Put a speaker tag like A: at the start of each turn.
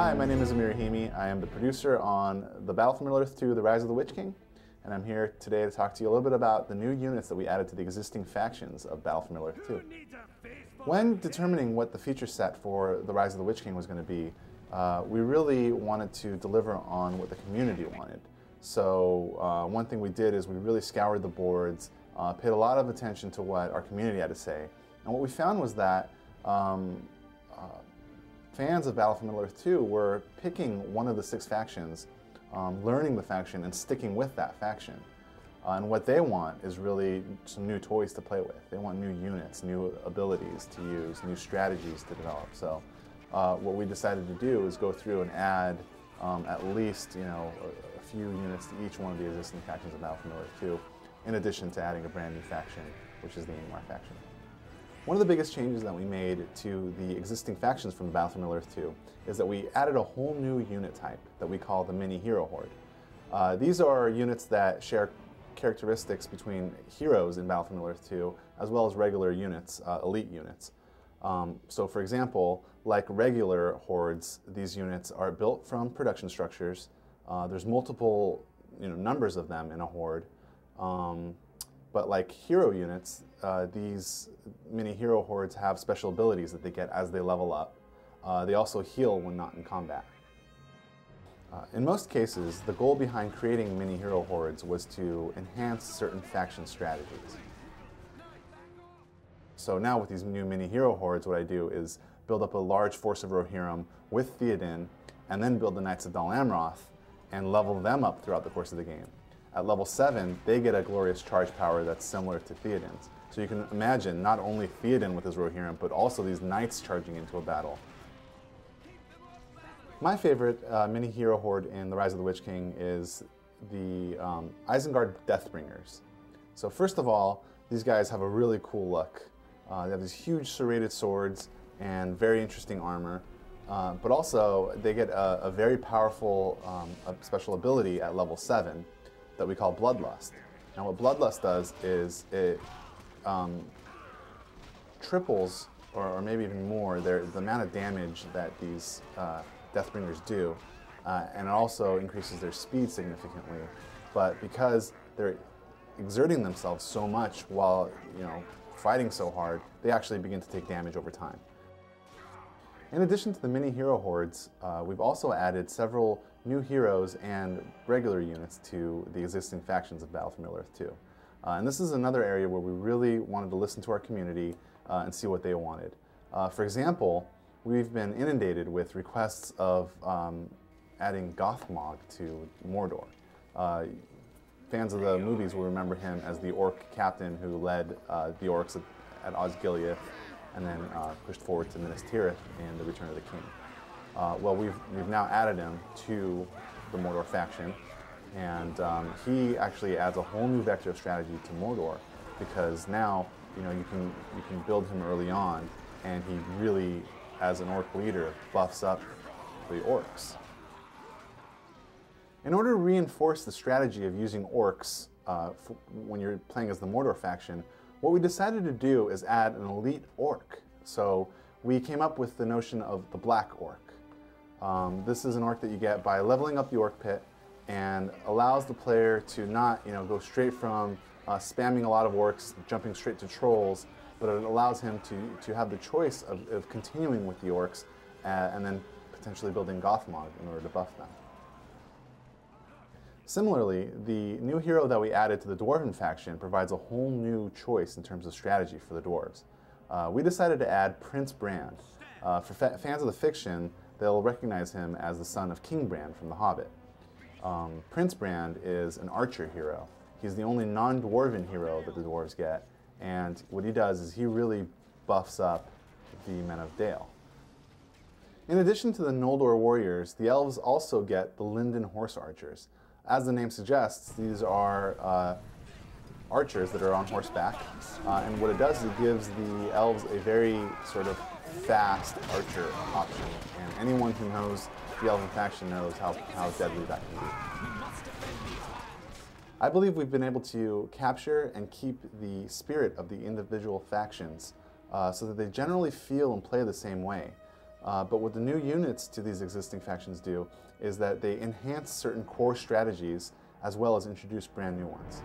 A: Hi, my name is Amir Rahimi. I am the producer on the Battle for Middle-earth 2, The Rise of the Witch King, and I'm here today to talk to you a little bit about the new units that we added to the existing factions of Battle for Middle-earth 2. When determining what the feature set for The Rise of the Witch King was going to be, we really wanted to deliver on what the community wanted. So one thing we did is we really scoured the boards, paid a lot of attention to what our community had to say, and what we found was that fans of Battle for Middle-earth 2 were picking one of the 6 factions, learning the faction, and sticking with that faction. And what they want is really some new toys to play with. They want new units, new abilities to use, new strategies to develop. So what we decided to do is go through and add at least a few units to each one of the existing factions of Battle for Middle-earth 2, in addition to adding a brand new faction, which is the Angmar faction. One of the biggest changes that we made to the existing factions from Battle for Middle-earth 2 is that we added a whole new unit type that we call the Mini Hero Horde. These are units that share characteristics between heroes in Battle for Middle-earth 2 as well as regular units, elite units. So for example, like regular hordes, these units are built from production structures. There's multiple numbers of them in a horde. But like hero units, these mini hero hordes have special abilities that they get as they level up. They also heal when not in combat. In most cases, the goal behind creating mini hero hordes was to enhance certain faction strategies. So now with these new mini hero hordes, what I do is build up a large force of Rohirrim with Theoden, and then build the Knights of Dol Amroth and level them up throughout the course of the game. At level 7, they get a glorious charge power that's similar to Theoden's. So you can imagine not only Theoden with his Rohirrim, but also these knights charging into a battle. My favorite mini hero horde in The Rise of the Witch King is the Isengard Deathbringers. So first of all, these guys have a really cool look. They have these huge serrated swords and very interesting armor. But also, they get a very powerful special ability at level 7 that we call Bloodlust. Now what Bloodlust does is it triples, or maybe even more, the amount of damage that these Deathbringers do, and it also increases their speed significantly. But because they're exerting themselves so much while fighting so hard, they actually begin to take damage over time. In addition to the mini hero hordes, we've also added several new heroes and regular units to the existing factions of Battle for Middle-earth 2. And this is another area where we really wanted to listen to our community and see what they wanted. For example, we've been inundated with requests of adding Gothmog to Mordor. Fans of the movies will remember him as the orc captain who led the orcs at Osgiliath and then pushed forward to Minas Tirith in The Return of the King. Well, we've now added him to the Mordor faction, and he actually adds a whole new vector of strategy to Mordor, because now you can build him early on, and he really, as an orc leader, buffs up the orcs. In order to reinforce the strategy of using orcs when you're playing as the Mordor faction, what we decided to do is add an elite orc. So we came up with the notion of the Black Orc. This is an orc that you get by leveling up the orc pit, and allows the player to not go straight from spamming a lot of orcs, jumping straight to trolls, but it allows him to have the choice of continuing with the orcs and then potentially building Gothmog in order to buff them. Similarly, the new hero that we added to the Dwarven faction provides a whole new choice in terms of strategy for the dwarves. We decided to add Prince Brand. For fans of the fiction, they'll recognize him as the son of King Brand from The Hobbit. Prince Brand is an archer hero. He's the only non-dwarven hero that the dwarves get, and what he does is he really buffs up the Men of Dale. In addition to the Noldor warriors, the elves also get the Linden Horse Archers. As the name suggests, these are archers that are on horseback, and what it does is it gives the elves a very sort of fast archer option, and anyone who knows the Elven faction knows how deadly that can be. I believe we've been able to capture and keep the spirit of the individual factions so that they generally feel and play the same way. But what the new units to these existing factions do is that they enhance certain core strategies as well as introduce brand new ones.